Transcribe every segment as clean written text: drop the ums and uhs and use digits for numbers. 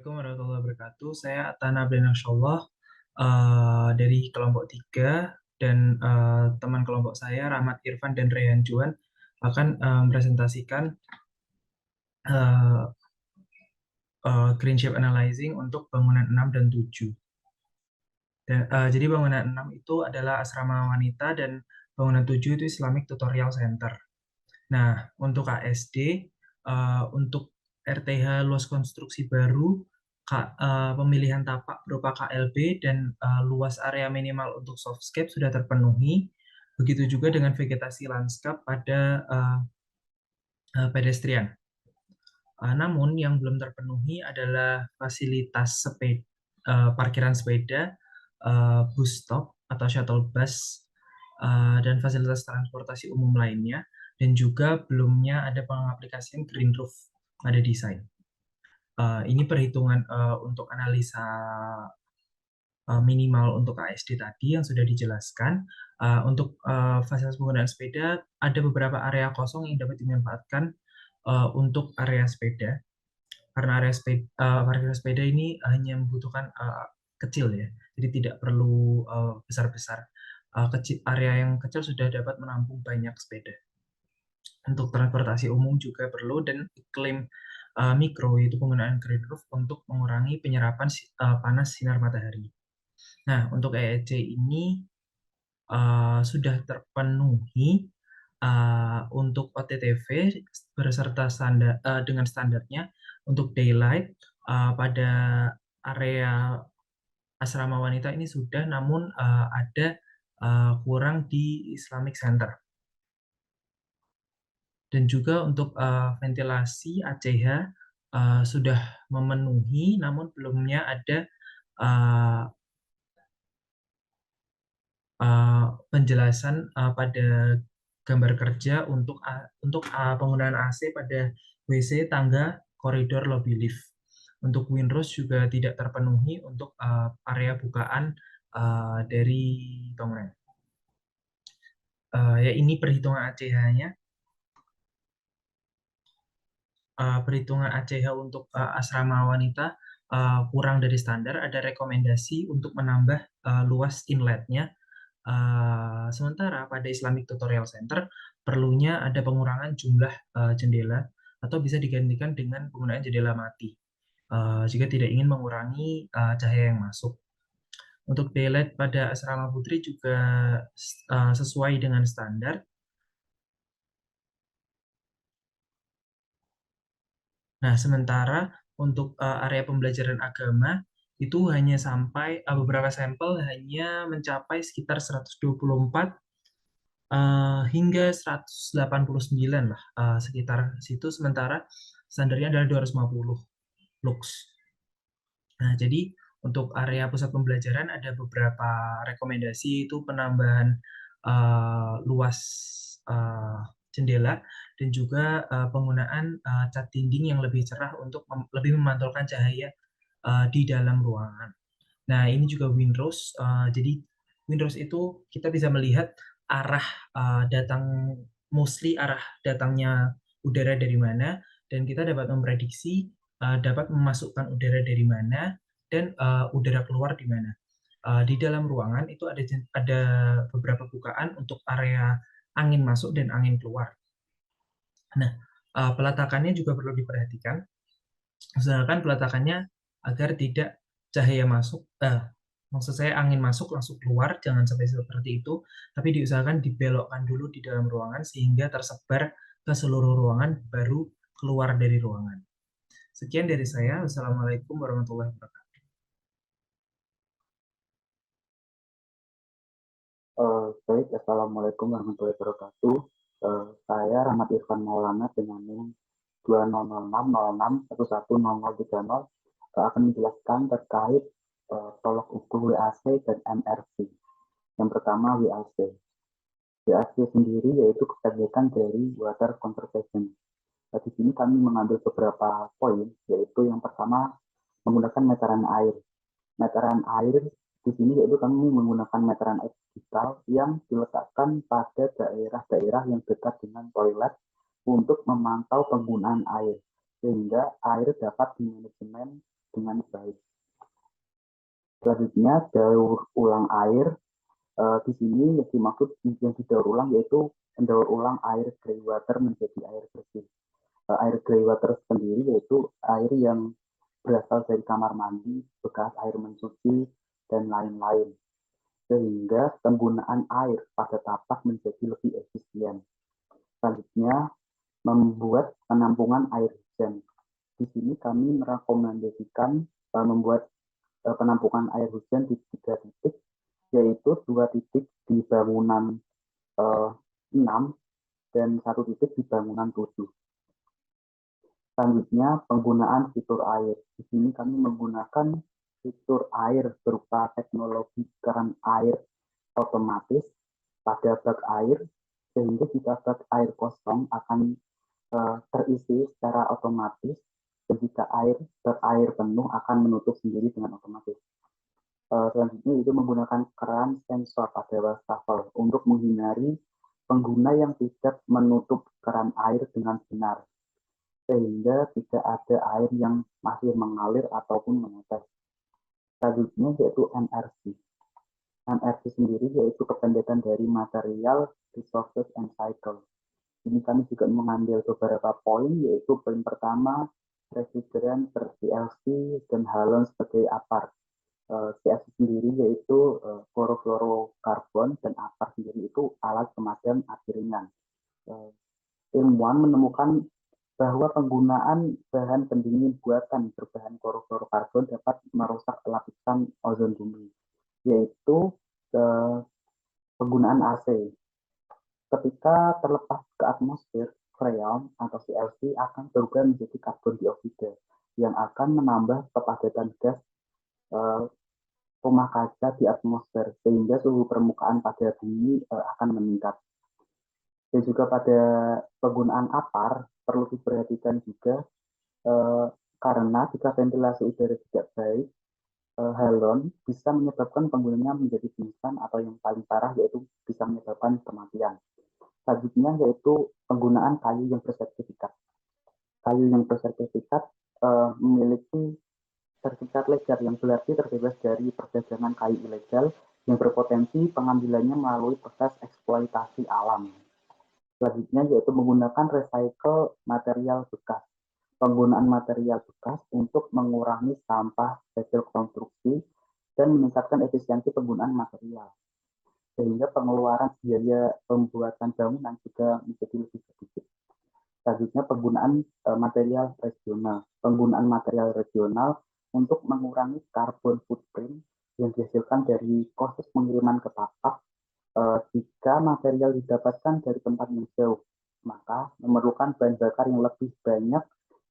Assalamualaikum warahmatullahi wabarakatuh. Saya Atana Abdinashollah dari kelompok 3 dan teman kelompok saya Rahmat Irfan dan Rehan Juan akan mempresentasikan uh, Green Shape Analyzing untuk bangunan 6 dan 7. Dan, jadi bangunan 6 itu adalah asrama wanita dan bangunan 7 itu Islamic Tutorial Center. Nah, untuk KSD, untuk RTH luas konstruksi baru, pemilihan tapak berupa KLB dan luas area minimal untuk softscape sudah terpenuhi. Begitu juga dengan vegetasi lanskap pada pedestrian. Namun yang belum terpenuhi adalah fasilitas parkiran sepeda, bus stop atau shuttle bus, dan fasilitas transportasi umum lainnya, dan juga belumnya ada pengaplikasian green roof pada desain. Ini perhitungan untuk analisa minimal untuk ASD tadi yang sudah dijelaskan. Untuk fasilitas penggunaan sepeda, ada beberapa area kosong yang dapat dimanfaatkan untuk area sepeda. Karena area parkir sepeda ini hanya membutuhkan kecil ya, jadi tidak perlu besar-besar. Area yang kecil sudah dapat menampung banyak sepeda. Untuk transportasi umum juga perlu dan iklim mikro, yaitu penggunaan green roof untuk mengurangi penyerapan panas sinar matahari. Nah, untuk EEC ini sudah terpenuhi untuk OTTV beserta standar dengan standarnya. Untuk daylight pada area asrama wanita ini sudah, namun ada kurang di Islamic Center. Dan juga untuk ventilasi ACH sudah memenuhi, namun belumnya ada penjelasan pada gambar kerja untuk penggunaan AC pada WC, tangga, koridor, lobby lift. Untuk windrows juga tidak terpenuhi untuk area bukaan dari bangunan. Ya, ini perhitungan ACH-nya. Perhitungan ACH untuk asrama wanita kurang dari standar. Ada rekomendasi untuk menambah luas inletnya. Sementara pada Islamic Tutorial Center perlunya ada pengurangan jumlah jendela atau bisa digantikan dengan penggunaan jendela mati jika tidak ingin mengurangi cahaya yang masuk. Untuk daylight pada asrama putri juga sesuai dengan standar. Nah, sementara untuk area pembelajaran agama itu hanya sampai beberapa sampel hanya mencapai sekitar 124 hingga 189 lah, sekitar situ, sementara standarnya adalah 250 lux. Nah, jadi untuk area pusat pembelajaran ada beberapa rekomendasi, itu penambahan luas jendela dan juga penggunaan cat dinding yang lebih cerah untuk lebih memantulkan cahaya di dalam ruangan. Nah, ini juga windrows. Jadi windrows itu kita bisa melihat arah mostly arah datangnya udara dari mana, dan kita dapat memprediksi dapat memasukkan udara dari mana dan udara keluar di mana. Di dalam ruangan itu ada beberapa bukaan untuk area angin masuk dan angin keluar. Nah, peletakannya juga perlu diperhatikan. Usahakan peletakannya agar tidak cahaya masuk, maksud saya angin masuk langsung keluar, jangan sampai seperti itu, tapi diusahakan dibelokkan dulu di dalam ruangan sehingga tersebar ke seluruh ruangan, baru keluar dari ruangan. Sekian dari saya. Wassalamualaikum warahmatullahi wabarakatuh. Baik, Assalamualaikum warahmatullahi wabarakatuh. Saya Rahmat Irfan Maulana dengan NIM 200606110030 akan menjelaskan terkait tolok ukur WAC dan MRC. Yang pertama WAC. WAC sendiri yaitu kegiatan dari water conservation. Di sini kami mengambil beberapa poin, yaitu yang pertama menggunakan meteran air. Meteran air di sini yaitu kami menggunakan meteran air digital yang diletakkan pada daerah-daerah yang dekat dengan toilet untuk memantau penggunaan air, sehingga air dapat dimanajemen dengan baik. Selanjutnya, daur ulang air. Di sini yang dimaksud yang didaur ulang yaitu mendaur ulang air greywater menjadi air bersih. Air greywater sendiri yaitu air yang berasal dari kamar mandi, bekas air mencuci, dan lain-lain. Sehingga penggunaan air pada tapak menjadi lebih efisien. Selanjutnya, membuat penampungan air hujan. Di sini kami merekomendasikan membuat penampungan air hujan di 3 titik, yaitu 2 titik di bangunan 6 dan 1 titik di bangunan 7. Selanjutnya, penggunaan fitur air. Di sini kami menggunakan fitur air berupa teknologi keran air otomatis pada bak air, sehingga jika bak air kosong akan terisi secara otomatis, dan jika bak air penuh akan menutup sendiri dengan otomatis. Selanjutnya itu menggunakan keran sensor pada wastafel untuk menghindari pengguna yang tidak menutup keran air dengan benar, sehingga tidak ada air yang masih mengalir ataupun menetes. Selanjutnya yaitu MRC. MRC sendiri yaitu kependekan dari Material, Resources, and Cycle. Ini kami juga mengambil beberapa poin, yaitu poin pertama, refrigeran ber-CFC dan halon sebagai apar. CFC sendiri yaitu klorofluorokarbon dan apar sendiri itu alat pemadam api ringan. Ilmuwan menemukan bahwa penggunaan bahan pendingin buatan berbahan klorofluorokarbon dapat merusak lapisan ozon bumi, yaitu penggunaan AC. Ketika terlepas ke atmosfer, freon atau CFC akan berubah menjadi karbon dioksida yang akan menambah kepadatan gas rumah kaca di atmosfer, sehingga suhu permukaan pada bumi akan meningkat. Dan juga pada penggunaan apar perlu diperhatikan juga karena jika ventilasi udara tidak baik, halon bisa menyebabkan penggunanya menjadi pingsan atau yang paling parah yaitu bisa menyebabkan kematian. Selanjutnya yaitu penggunaan kayu yang bersertifikat. Kayu yang bersertifikat memiliki sertifikat legal yang berarti terbebas dari perdagangan kayu ilegal yang berpotensi pengambilannya melalui proses eksploitasi alam. Selanjutnya yaitu menggunakan recycle material bekas. Penggunaan material bekas untuk mengurangi sampah hasil konstruksi dan meningkatkan efisiensi penggunaan material, sehingga pengeluaran biaya pembuatan bangunan juga menjadi lebih sedikit. Selanjutnya penggunaan material regional. Penggunaan material regional untuk mengurangi carbon footprint yang dihasilkan dari proses pengiriman ke tapak. Jika material didapatkan dari tempat yang jauh, maka memerlukan bahan bakar yang lebih banyak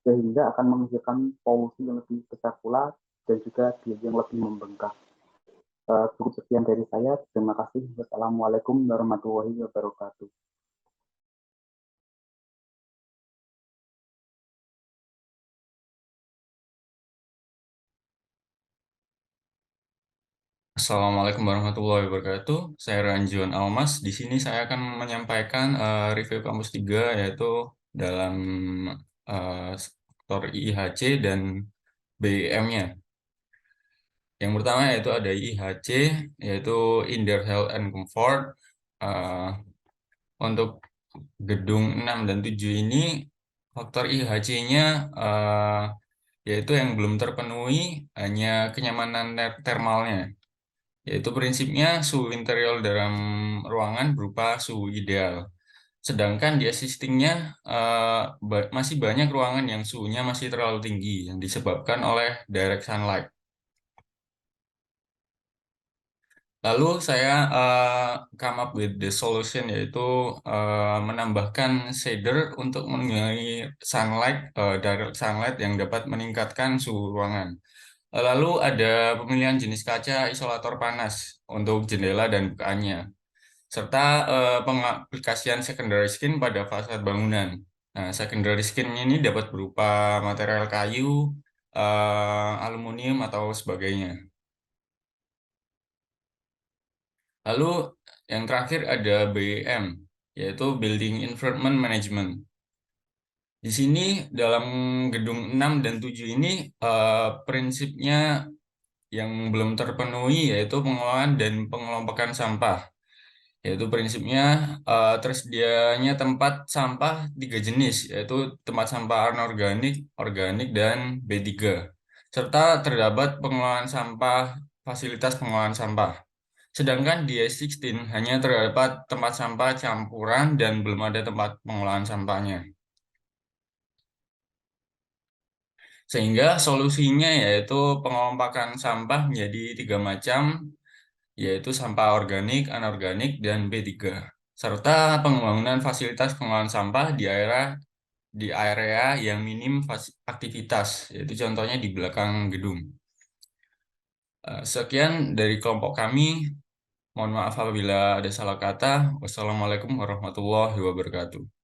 sehingga akan menghasilkan polusi yang lebih besar pula dan juga biaya yang lebih membengkak. Cukup sekian dari saya. Terima kasih. Wassalamualaikum warahmatullahi wabarakatuh. Assalamualaikum warahmatullahi wabarakatuh. Saya Ranjuan Almas. Di sini saya akan menyampaikan review kampus 3 yaitu dalam sektor IHC dan BIM-nya. Yang pertama yaitu ada IHC yaitu Indoor Health and Comfort. Eh, untuk gedung 6 dan 7 ini faktor IHC-nya yaitu yang belum terpenuhi hanya kenyamanan termalnya. Yaitu prinsipnya suhu interior dalam ruangan berupa suhu ideal. Sedangkan di existing-nya masih banyak ruangan yang suhunya masih terlalu tinggi yang disebabkan oleh direct sunlight. Lalu saya come up with the solution yaitu menambahkan shader untuk menghindari sunlight, direct sunlight yang dapat meningkatkan suhu ruangan. Lalu ada pemilihan jenis kaca isolator panas untuk jendela dan bukaannya, serta pengaplikasian secondary skin pada fasad bangunan. Nah, secondary skin ini dapat berupa material kayu, aluminium, atau sebagainya. Lalu yang terakhir ada BEM, yaitu Building Environment Management. Di sini dalam gedung 6 dan 7 ini prinsipnya yang belum terpenuhi yaitu pengelolaan dan pengelompokan sampah. Yaitu prinsipnya tersedianya tempat sampah 3 jenis, yaitu tempat sampah anorganik, organik, dan B3. Serta terdapat pengelolaan sampah, fasilitas pengelolaan sampah. Sedangkan di S16 hanya terdapat tempat sampah campuran dan belum ada tempat pengolahan sampahnya. Sehingga solusinya yaitu pengelompokan sampah menjadi 3 macam, yaitu sampah organik, anorganik, dan B3. Serta pembangunan fasilitas pengolahan sampah di area yang minim aktivitas, yaitu contohnya di belakang gedung. Sekian dari kelompok kami. Mohon maaf apabila ada salah kata. Wassalamualaikum warahmatullahi wabarakatuh.